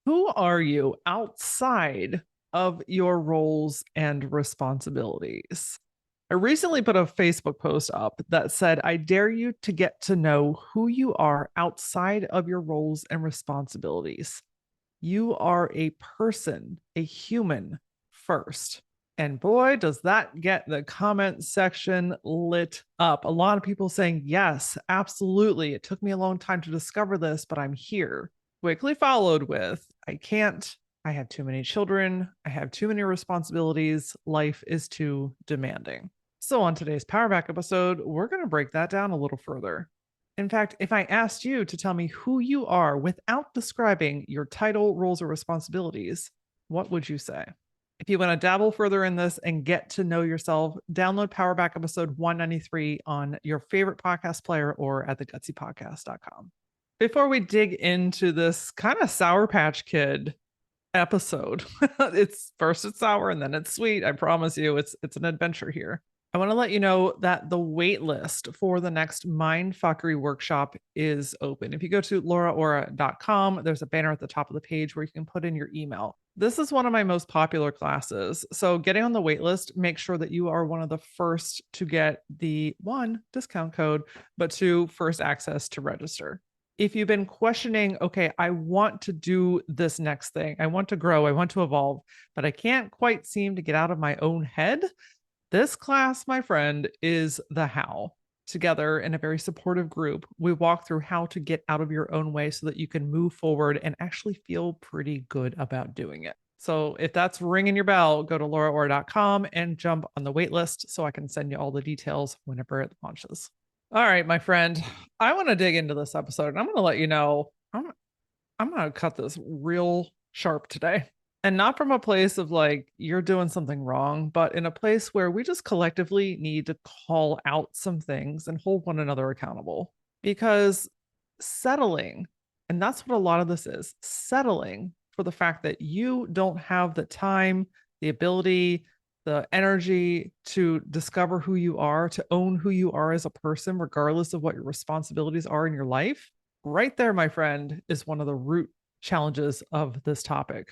Who are you outside of your roles and responsibilities? I recently put a Facebook post up that said, I dare you to get to know who you are outside of your roles and responsibilities. You are a person, a human first. And boy, does that get the comment section lit up. A lot of people saying, yes, absolutely. It took me a long time to discover this, but I'm here. Quickly followed with, I can't. I have too many children. I have too many responsibilities. Life is too demanding. So, on today's Powerback episode, we're going to break that down a little further. In fact, if I asked you to tell me who you are without describing your title, roles, or responsibilities, what would you say? If you want to dabble further in this and get to know yourself, download Powerback episode 193 on your favorite podcast player or at thegutsypodcast.com. Before we dig into this kind of Sour Patch Kid episode, it's sour and then it's sweet. I promise you, it's an adventure here. I want to let you know that the wait list for the next Mindfuckery workshop is open. If you go to LauraAura.com, there's a banner at the top of the page where you can put in your email. This is one of my most popular classes. So getting on the wait list, make sure that you are one of the first to get the one discount code, but two, first access to register. If you've been questioning, okay, I want to do this next thing, I want to grow, I want to evolve, but I can't quite seem to get out of my own head, this class, my friend, is the how. Together in a very supportive group, we walk through how to get out of your own way so that you can move forward and actually feel pretty good about doing it. So if that's ringing your bell, go to LauraAura.com and jump on the wait list so I can send you all the details whenever it launches. All right, my friend, I want to dig into this episode and I'm going to let you know I'm going to cut this real sharp today. And not from a place of like, you're doing something wrong, but in a place where we just collectively need to call out some things and hold one another accountable. Because settling, and that's what a lot of this is, settling for the fact that you don't have the time, the ability, the energy to discover who you are, to own who you are as a person, regardless of what your responsibilities are in your life. Right there, my friend, is one of the root challenges of this topic.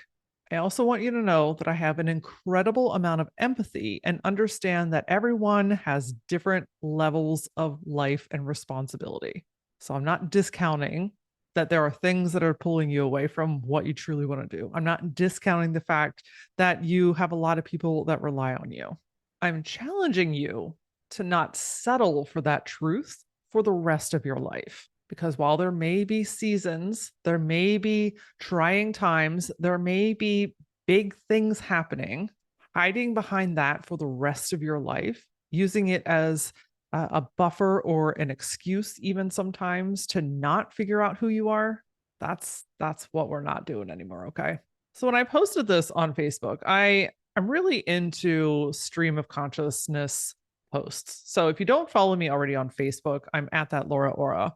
I also want you to know that I have an incredible amount of empathy and understand that everyone has different levels of life and responsibility. So I'm not discounting that there are things that are pulling you away from what you truly want to do. I'm not discounting the fact that you have a lot of people that rely on you. I'm challenging you to not settle for that truth for the rest of your life. Because while there may be seasons, there may be trying times, there may be big things happening, hiding behind that for the rest of your life, using it as a buffer or an excuse, even sometimes to not figure out who you are, that's what we're not doing anymore. Okay. So when I posted this on Facebook, I'm really into stream of consciousness posts. So if you don't follow me already on Facebook, I'm at that LauraAura.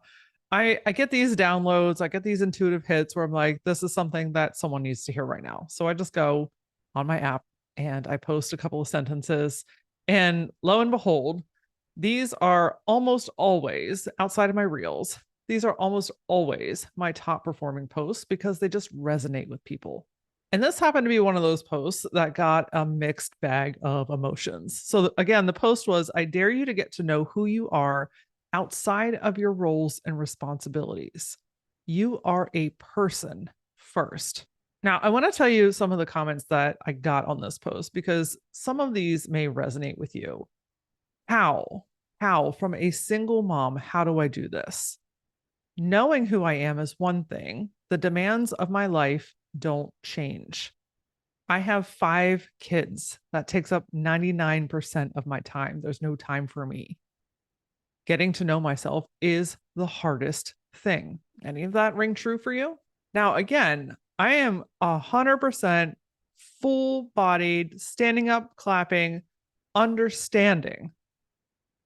I get these downloads, I get these intuitive hits where I'm like, this is something that someone needs to hear right now. So I just go on my app and I post a couple of sentences. And lo and behold, these are almost always outside of my reels. These are almost always my top performing posts because they just resonate with people. And this happened to be one of those posts that got a mixed bag of emotions. So, again, the post was, I dare you to get to know who you are outside of your roles and responsibilities. You are a person first. Now, I want to tell you some of the comments that I got on this post because some of these may resonate with you. How? How, from a single mom, how do I do this? Knowing who I am is one thing. The demands of my life don't change. I have 5 kids. That takes up 99% of my time. There's no time for me. Getting to know myself is the hardest thing. Any of that ring true for you? Now, again, I am 100% full bodied, standing up, clapping, understanding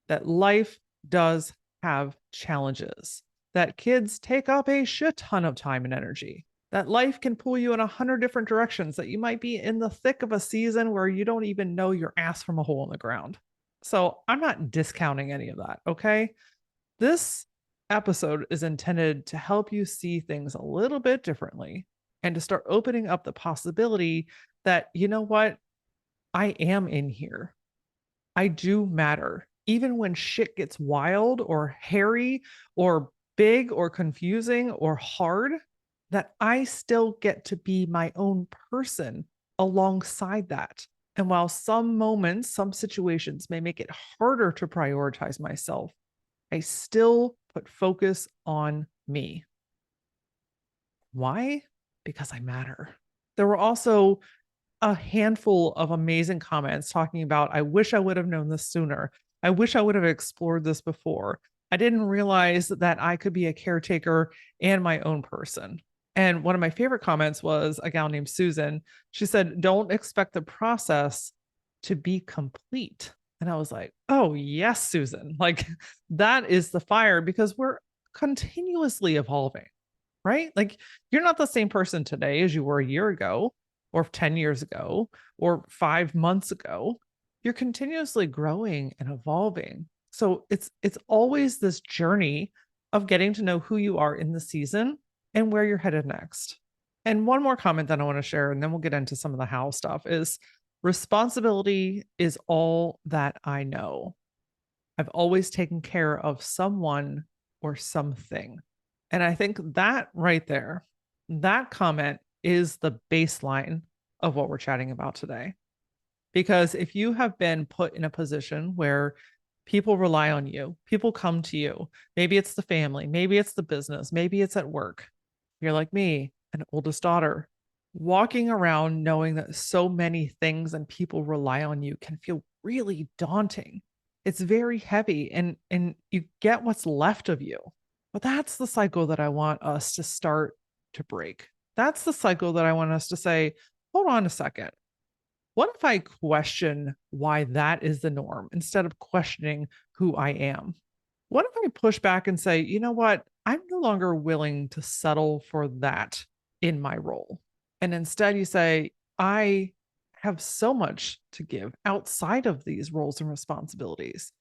that life does have challenges, that kids take up a shit ton of time and energy, that life can pull you in 100 different directions, that you might be in the thick of a season where you don't even know your ass from a hole in the ground. So I'm not discounting any of that, okay? This episode is intended to help you see things a little bit differently. and to start opening up the possibility that, you know what, I am in here. I do matter. Even when shit gets wild or hairy or big or confusing or hard, that I still get to be my own person alongside that. And while some moments, some situations may make it harder to prioritize myself, I still put focus on me. Why? Because I matter. There were also a handful of amazing comments talking about, I wish I would have known this sooner. I wish I would have explored this before. I didn't realize that I could be a caretaker and my own person. And one of my favorite comments was a gal named Susan. She said, don't expect the process to be complete. And I was like, oh, yes, Susan. Like, that is the fire because we're continuously evolving, right? Like, you're not the same person today as you were a year ago or 10 years ago or 5 months ago. You're continuously growing and evolving. So it's always this journey of getting to know who you are in the season and where you're headed next. And one more comment that I want to share, and then we'll get into some of the how stuff, is responsibility is all that I know. I've always taken care of someone or something. And I think that right there, that comment is the baseline of what we're chatting about today. Because if you have been put in a position where people rely on you, people come to you, maybe it's the family, maybe it's the business, maybe it's at work. You're like me, an oldest daughter, walking around knowing that so many things and people rely on you can feel really daunting. It's very heavy and you get what's left of you. But that's the cycle that I want us to start to break. That's the cycle that I want us to say, hold on a second. What if I question why that is the norm instead of questioning who I am? What if I push back and say, you know what? I'm no longer willing to settle for that in my role. And instead, you say, I have so much to give outside of these roles and responsibilities.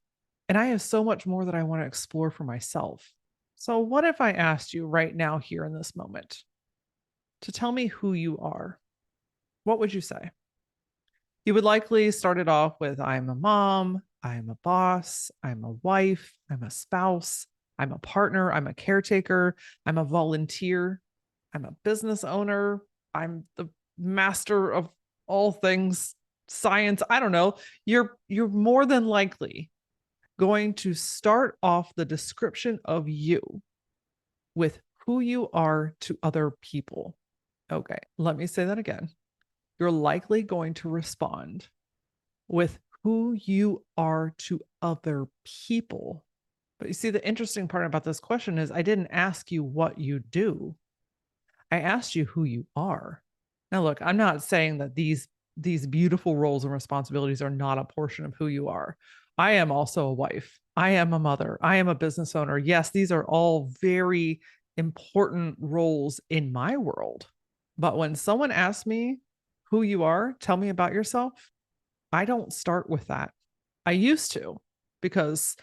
And I have so much more that I want to explore for myself. So, what if I asked you right now, here in this moment, to tell me who you are? What would you say? You would likely start it off with, I'm a mom, I'm a boss, I'm a wife, I'm a spouse, I'm a partner, I'm a caretaker, I'm a volunteer, I'm a business owner, I'm the master of all things science. I don't know. You're more than likely going to start off the description of you with who you are to other people. Okay, let me say that again. You're likely going to respond with who you are to other people. But you see, the interesting part about this question is I didn't ask you what you do. I asked you who you are. Now, look, I'm not saying that these beautiful roles and responsibilities are not a portion of who you are. I am also a wife. I am a mother. I am a business owner. Yes, these are all very important roles in my world. But when someone asks me who you are, tell me about yourself, I don't start with that. I used to because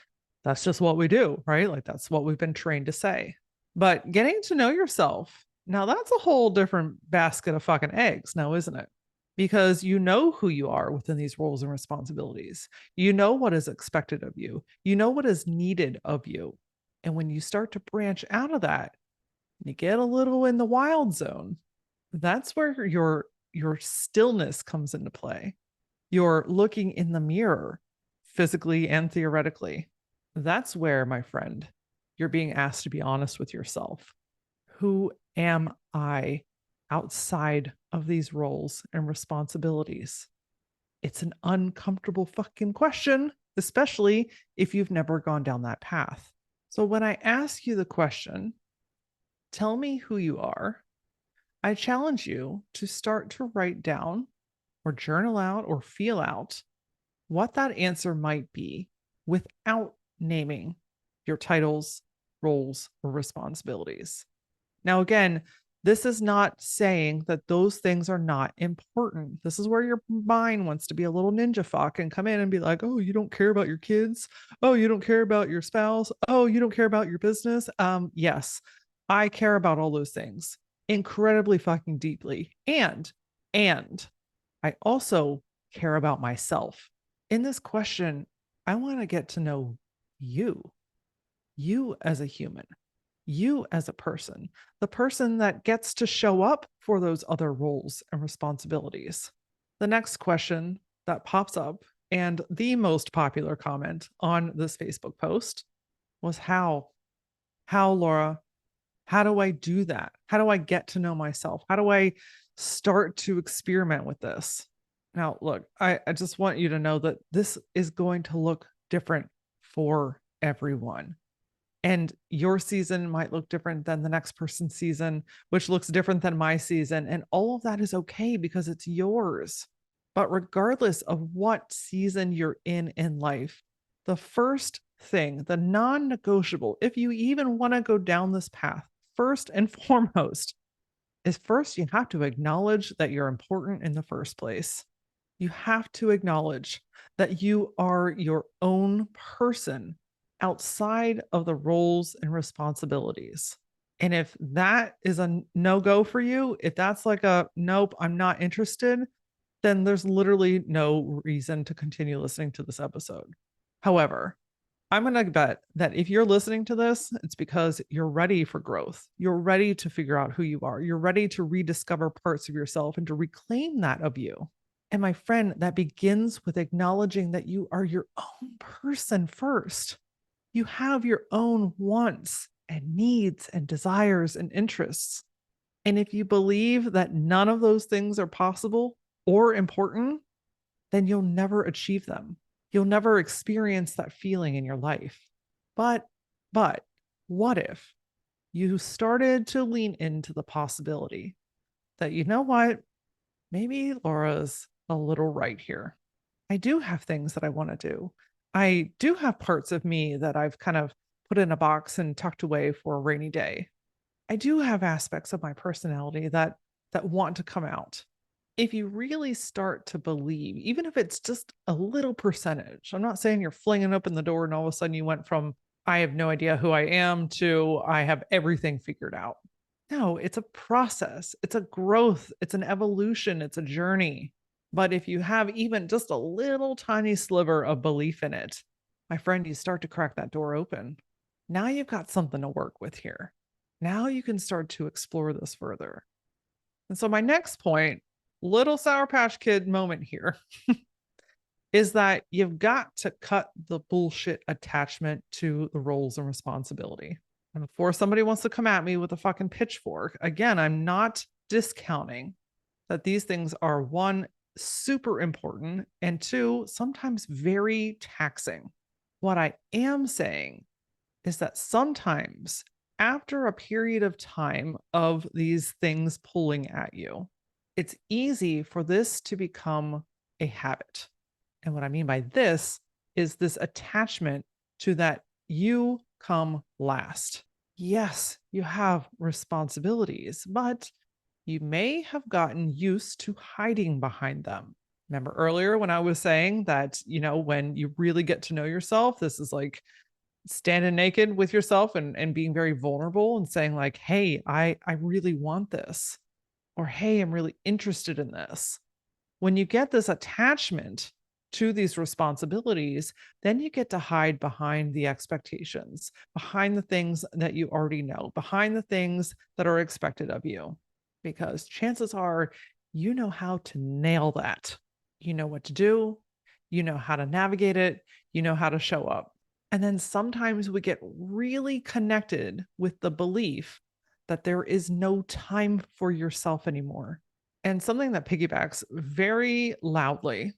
that's just what we do, right? Like that's what we've been trained to say. But getting to know yourself, now that's a whole different basket of fucking eggs, now, isn't it? Because you know who you are within these roles and responsibilities. You know what is expected of you. You know what is needed of you. And when you start to branch out of that, you get a little in the wild zone. That's where your stillness comes into play. You're looking in the mirror, physically and theoretically. That's where, my friend, you're being asked to be honest with yourself. Who am I outside of these roles and responsibilities? It's an uncomfortable fucking question, especially if you've never gone down that path. So when I ask you the question, tell me who you are, I challenge you to start to write down or journal out or feel out what that answer might be without naming your titles, roles, or responsibilities. Now, again, this is not saying that those things are not important. This is where your mind wants to be a little ninja fuck and come in and be like, oh, you don't care about your kids. Oh, you don't care about your spouse. Oh, you don't care about your business. Yes, I care about all those things. incredibly fucking deeply. And I also care about myself. In this question, I want to get to know you, you as a human, you as a person, the person that gets to show up for those other roles and responsibilities. The next question that pops up, and the most popular comment on this Facebook post, was how? How, Laura? How do I do that? How do I get to know myself? How do I start to experiment with this? Now, look, I just want you to know that this is going to look different for everyone. And your season might look different than the next person's season, which looks different than my season. And all of that is okay because it's yours. But regardless of what season you're in life, the first thing, the non negotiable, if you even want to go down this path, first and foremost, is first you have to acknowledge that you're important in the first place. You have to acknowledge that you are your own person outside of the roles and responsibilities. And if that is a no go for you, if that's like a nope, I'm not interested, then there's literally no reason to continue listening to this episode. However, I'm going to bet that if you're listening to this, it's because you're ready for growth. You're ready to figure out who you are. You're ready to rediscover parts of yourself and to reclaim that of you. And my friend, that begins with acknowledging that you are your own person first. You have your own wants and needs and desires and interests. And if you believe that none of those things are possible or important, then you'll never achieve them. You'll never experience that feeling in your life. But what if you started to lean into the possibility that, you know what, maybe Laura's a little right here. I do have things that I want to do. I do have parts of me that I've kind of put in a box and tucked away for a rainy day. I do have aspects of my personality that want to come out. If you really start to believe, even if it's just a little percentage, I'm not saying you're flinging open the door and all of a sudden you went from I have no idea who I am to I have everything figured out. No, it's a process. It's a growth. It's an evolution. It's a journey. But if you have even just a little tiny sliver of belief in it, my friend, you start to crack that door open. Now you've got something to work with here. Now you can start to explore this further. And so, my next point, little Sour Patch Kid moment here, is that you've got to cut the bullshit attachment to the roles and responsibility. And before somebody wants to come at me with a fucking pitchfork, again, I'm not discounting that these things are one, super important, and two, sometimes very taxing. What I am saying is that sometimes after a period of time of these things pulling at you, it's easy for this to become a habit. And what I mean by this is this attachment to that you come last. Yes, you have responsibilities, but you may have gotten used to hiding behind them. Remember earlier when I was saying that, when you really get to know yourself, this is like standing naked with yourself and being very vulnerable and saying like, hey, I really want this, or hey, I'm really interested in this. When you get this attachment to these responsibilities, then you get to hide behind the expectations, behind the things that you already know, behind the things that are expected of you, because chances are you know how to nail that. You know what to do, you know how to navigate it, you know how to show up. And then sometimes we get really connected with the belief that there is no time for yourself anymore. And something that piggybacks very loudly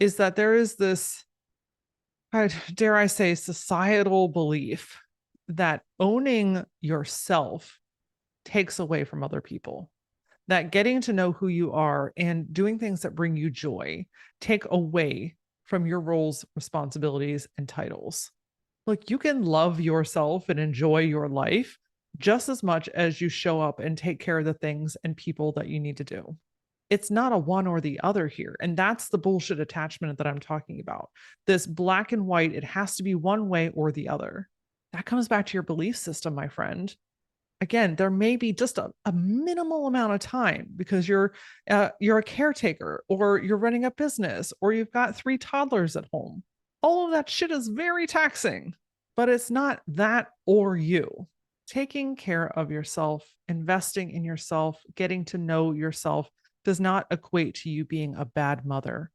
is that there is this, dare I say, societal belief that owning yourself takes away from other people, that getting to know who you are and doing things that bring you joy take away from your roles, responsibilities, and titles. Look, you can love yourself and enjoy your life just as much as you show up and take care of the things and people that you need to do. It's not a one or the other here. And that's the bullshit attachment that I'm talking about. This black and white, it has to be one way or the other. That comes back to your belief system, my friend. Again, there may be just a minimal amount of time because you're a caretaker or you're running a business or you've got 3 toddlers at home. All of that shit is very taxing, but it's not that or you. Taking care of yourself, investing in yourself, getting to know yourself does not equate to you being a bad mother.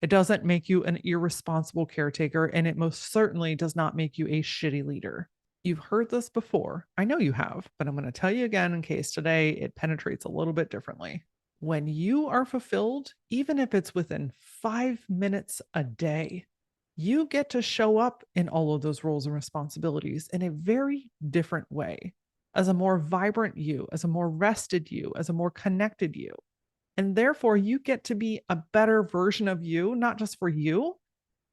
It doesn't make you an irresponsible caretaker, and it most certainly does not make you a shitty leader. You've heard this before. I know you have, but I'm going to tell you again in case today it penetrates a little bit differently. When you are fulfilled, even if it's within 5 minutes a day, you get to show up in all of those roles and responsibilities in a very different way, as a more vibrant you, as a more rested you, as a more connected you. And therefore, you get to be a better version of you, not just for you,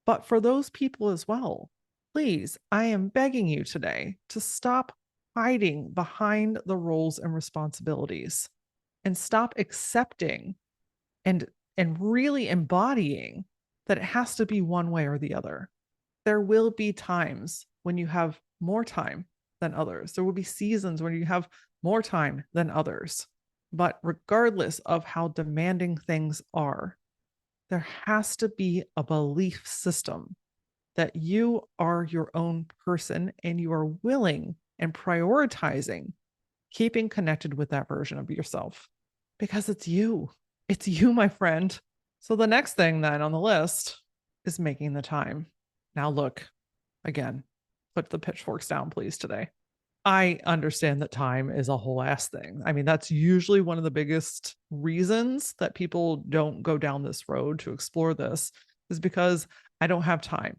but for those people as well. Please, I am begging you today to stop hiding behind the roles and responsibilities and stop accepting and really embodying that it has to be one way or the other. There will be times when you have more time than others. There will be seasons when you have more time than others. But regardless of how demanding things are, there has to be a belief system that you are your own person and you are willing and prioritizing keeping connected with that version of yourself because it's you. It's you, my friend. So the next thing then on the list is making the time. Now, look, again, put the pitchforks down, please, today. I understand that time is a whole ass thing. I mean, that's usually one of the biggest reasons that people don't go down this road to explore this is because I don't have time.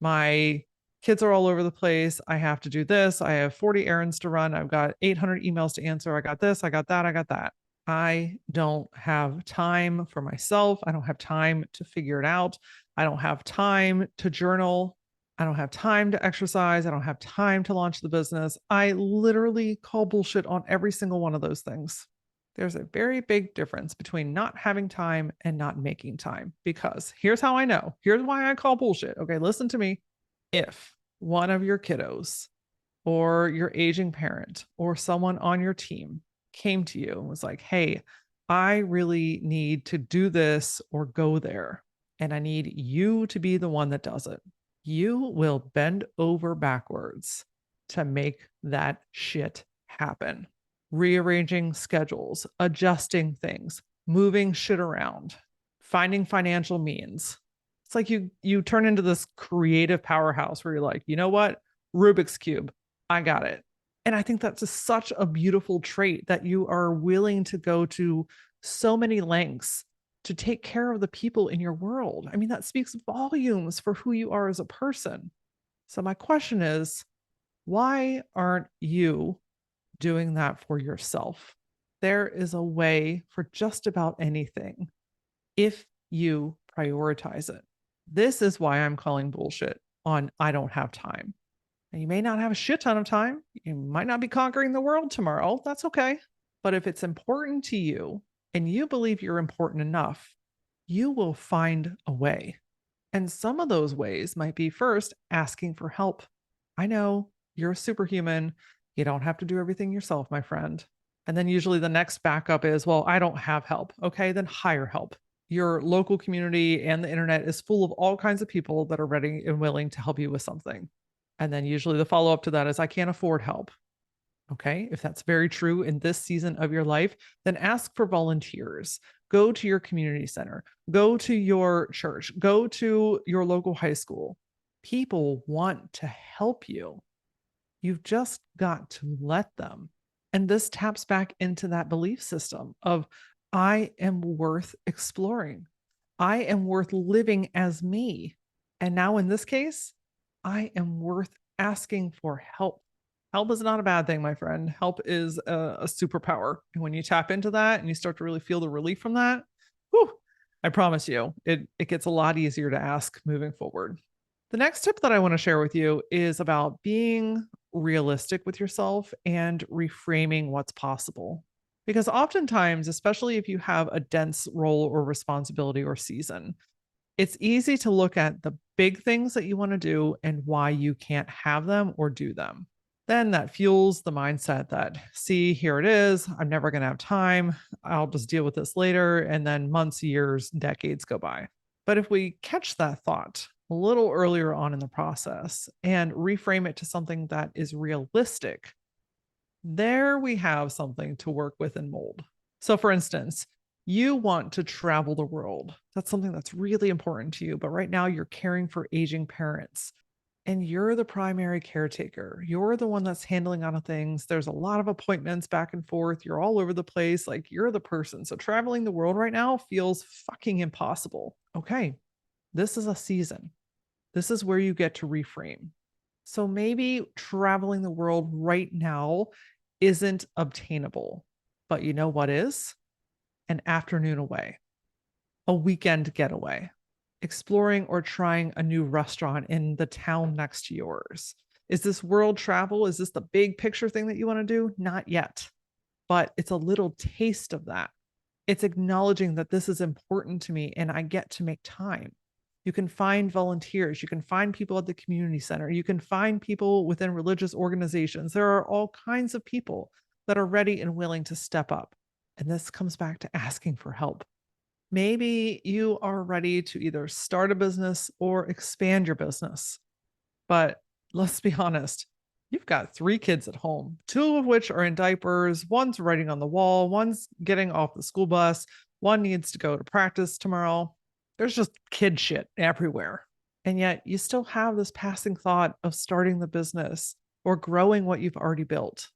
My kids are all over the place. I have to do this. I have 40 errands to run. I've got 800 emails to answer. I got this. I got that. I got that. I don't have time for myself. I don't have time to figure it out. I don't have time to journal. I don't have time to exercise. I don't have time to launch the business. I literally call bullshit on every single one of those things. There's a very big difference between not having time and not making time because here's how I know. Here's why I call bullshit. Okay, listen to me. If one of your kiddos or your aging parent or someone on your team came to you and was like, hey, I really need to do this or go there, and I need you to be the one that does it, you will bend over backwards to make that shit happen. Rearranging schedules, adjusting things, moving shit around, finding financial means. It's like you turn into this creative powerhouse where you're like, you know what? Rubik's Cube, I got it. And I think that's just such a beautiful trait that you are willing to go to so many lengths to take care of the people in your world. I mean, that speaks volumes for who you are as a person. So my question is, why aren't you doing that for yourself? There is a way for just about anything if you prioritize it. This is why I'm calling bullshit on I don't have time. And you may not have a shit ton of time. You might not be conquering the world tomorrow. That's okay. But if it's important to you and you believe you're important enough, you will find a way. And some of those ways might be first asking for help. I know you're a superhuman. You don't have to do everything yourself, my friend. And then usually the next backup is, well, I don't have help. Okay, then hire help. Your local community and the internet is full of all kinds of people that are ready and willing to help you with something. And then usually the follow up to that is, I can't afford help. Okay. If that's very true in this season of your life, then ask for volunteers. Go to your community center, go to your church, go to your local high school. People want to help you. You've just got to let them. And this taps back into that belief system of, I am worth exploring. I am worth living as me. And now in this case, I am worth asking for help. Help is not a bad thing, my friend. Help is a superpower. And when you tap into that and you start to really feel the relief from that, whew, I promise you, it gets a lot easier to ask moving forward. The next tip that I want to share with you is about being realistic with yourself and reframing what's possible. Because oftentimes, especially if you have a dense role or responsibility or season, it's easy to look at the big things that you want to do and why you can't have them or do them. Then that fuels the mindset that, see, here it is. I'm never going to have time. I'll just deal with this later. And then months, years, decades go by. But if we catch that thought a little earlier on in the process and reframe it to something that is realistic, there we have something to work with and mold. So, for instance, you want to travel the world. That's something that's really important to you. But right now, you're caring for aging parents and you're the primary caretaker. You're the one that's handling on things. There's a lot of appointments back and forth. You're all over the place. Like you're the person. So, traveling the world right now feels fucking impossible. Okay, this is a season. This is where you get to reframe. So maybe traveling the world right now isn't obtainable. But you know what is? An afternoon away, a weekend getaway, exploring or trying a new restaurant in the town next to yours. Is this world travel? Is this the big picture thing that you want to do? Not yet, but it's a little taste of that. It's acknowledging that this is important to me and I get to make time. You can find volunteers. You can find people at the community center. You can find people within religious organizations. There are all kinds of people that are ready and willing to step up. And this comes back to asking for help. Maybe you are ready to either start a business or expand your business. But let's be honest, you've got 3 kids at home, 2 of which are in diapers. One's writing on the wall. One's getting off the school bus. One needs to go to practice tomorrow. There's just kid shit everywhere. And yet you still have this passing thought of starting the business or growing what you've already built.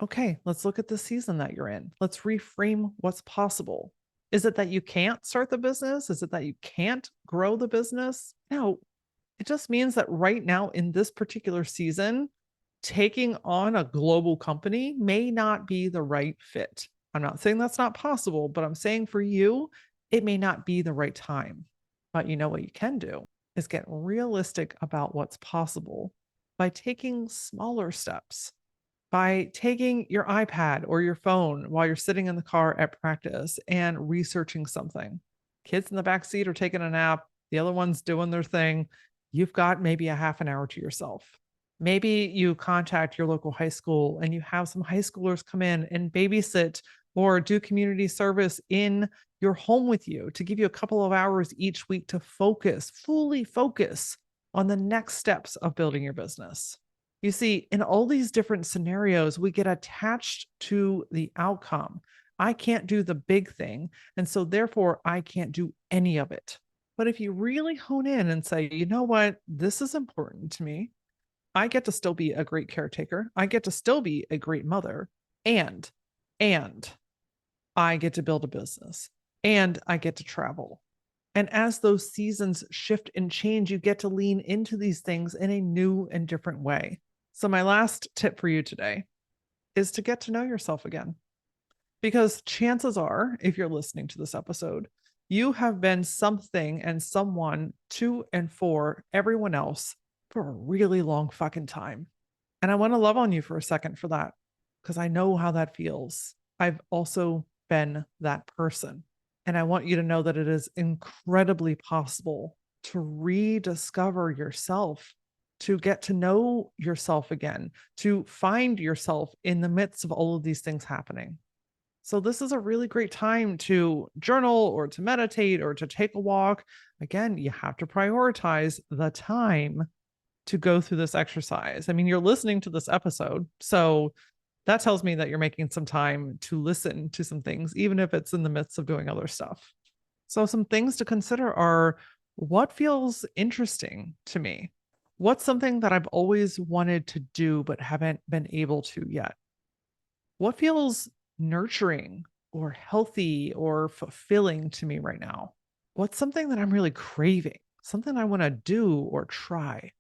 Okay, let's look at the season that you're in. Let's reframe what's possible. Is it that you can't start the business? Is it that you can't grow the business? No, it just means that right now in this particular season, taking on a global company may not be the right fit. I'm not saying that's not possible, but I'm saying for you, it may not be the right time. But you know what you can do is get realistic about what's possible by taking smaller steps, by taking your iPad or your phone while you're sitting in the car at practice and researching something. Kids in the back seat are taking a nap, the other one's doing their thing. You've got maybe a half an hour to yourself. Maybe you contact your local high school and you have some high schoolers come in and babysit or do community service in your home with you to give you a couple of hours each week to focus, fully focus on the next steps of building your business. You see, in all these different scenarios, we get attached to the outcome. I can't do the big thing. And so therefore, I can't do any of it. But if you really hone in and say, you know what, this is important to me. I get to still be a great caretaker. I get to still be a great mother. And, and I get to build a business and I get to travel. And as those seasons shift and change, you get to lean into these things in a new and different way. So, my last tip for you today is to get to know yourself again. Because chances are, if you're listening to this episode, you have been something and someone to and for everyone else for a really long fucking time. And I want to love on you for a second for that because I know how that feels. I've also been that person. And I want you to know that it is incredibly possible to rediscover yourself, to get to know yourself again, to find yourself in the midst of all of these things happening. So, this is a really great time to journal or to meditate or to take a walk. Again, you have to prioritize the time to go through this exercise. I mean, you're listening to this episode. So, that tells me that you're making some time to listen to some things, even if it's in the midst of doing other stuff. So, some things to consider are what feels interesting to me? What's something that I've always wanted to do but haven't been able to yet? What feels nurturing or healthy or fulfilling to me right now? What's something that I'm really craving? Something I want to do or try?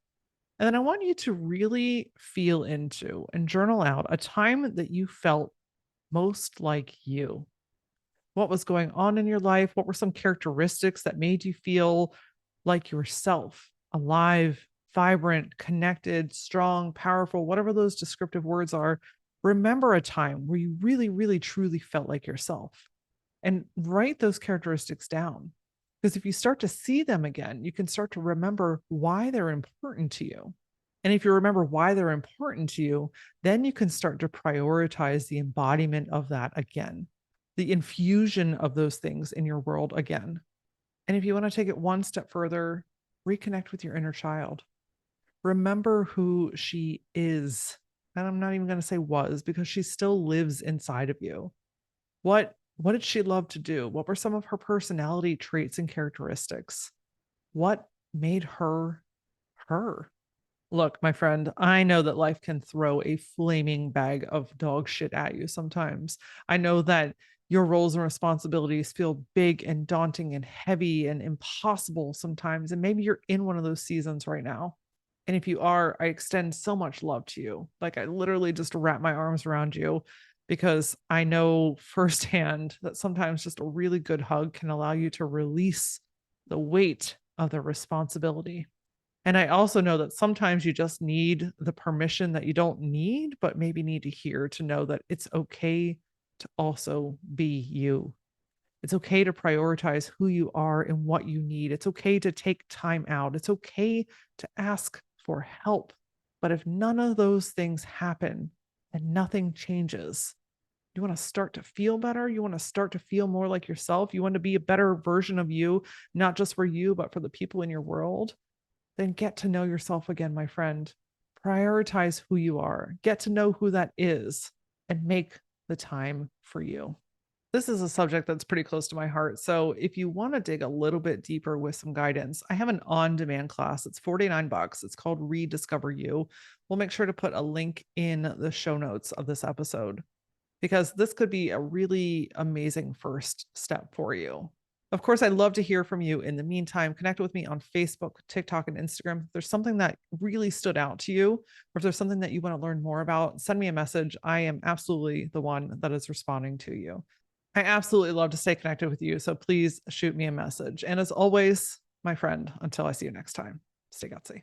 And then I want you to really feel into and journal out a time that you felt most like you. What was going on in your life? What were some characteristics that made you feel like yourself, alive, vibrant, connected, strong, powerful, whatever those descriptive words are? Remember a time where you really, really, truly felt like yourself and write those characteristics down. Because if you start to see them again, you can start to remember why they're important to you. And if you remember why they're important to you, then you can start to prioritize the embodiment of that again, the infusion of those things in your world again. And if you want to take it one step further, reconnect with your inner child. Remember who she is. And I'm not even going to say was, because she still lives inside of you. What did she love to do? What were some of her personality traits and characteristics? What made her her? Look, my friend, I know that life can throw a flaming bag of dog shit at you sometimes. I know that your roles and responsibilities feel big and daunting and heavy and impossible sometimes. And maybe you're in one of those seasons right now. And if you are, I extend so much love to you. Like, I literally just wrap my arms around you because I know firsthand that sometimes just a really good hug can allow you to release the weight of the responsibility. And I also know that sometimes you just need the permission that you don't need, but maybe need to hear, to know that it's okay to also be you. It's okay to prioritize who you are and what you need. It's okay to take time out. It's okay to ask for help. But if none of those things happen and nothing changes, you want to start to feel better. You want to start to feel more like yourself. You want to be a better version of you, not just for you, but for the people in your world. Then get to know yourself again, my friend. Prioritize who you are, get to know who that is, and make the time for you. This is a subject that's pretty close to my heart. So if you want to dig a little bit deeper with some guidance, I have an on-demand class. It's $49. It's called Rediscover You. We'll make sure to put a link in the show notes of this episode, because this could be a really amazing first step for you. Of course, I'd love to hear from you. In the meantime, connect with me on Facebook, TikTok, and Instagram. If there's something that really stood out to you, or if there's something that you want to learn more about, send me a message. I am absolutely the one that is responding to you. I absolutely love to stay connected with you. So please shoot me a message. And as always, my friend, until I see you next time, stay gutsy.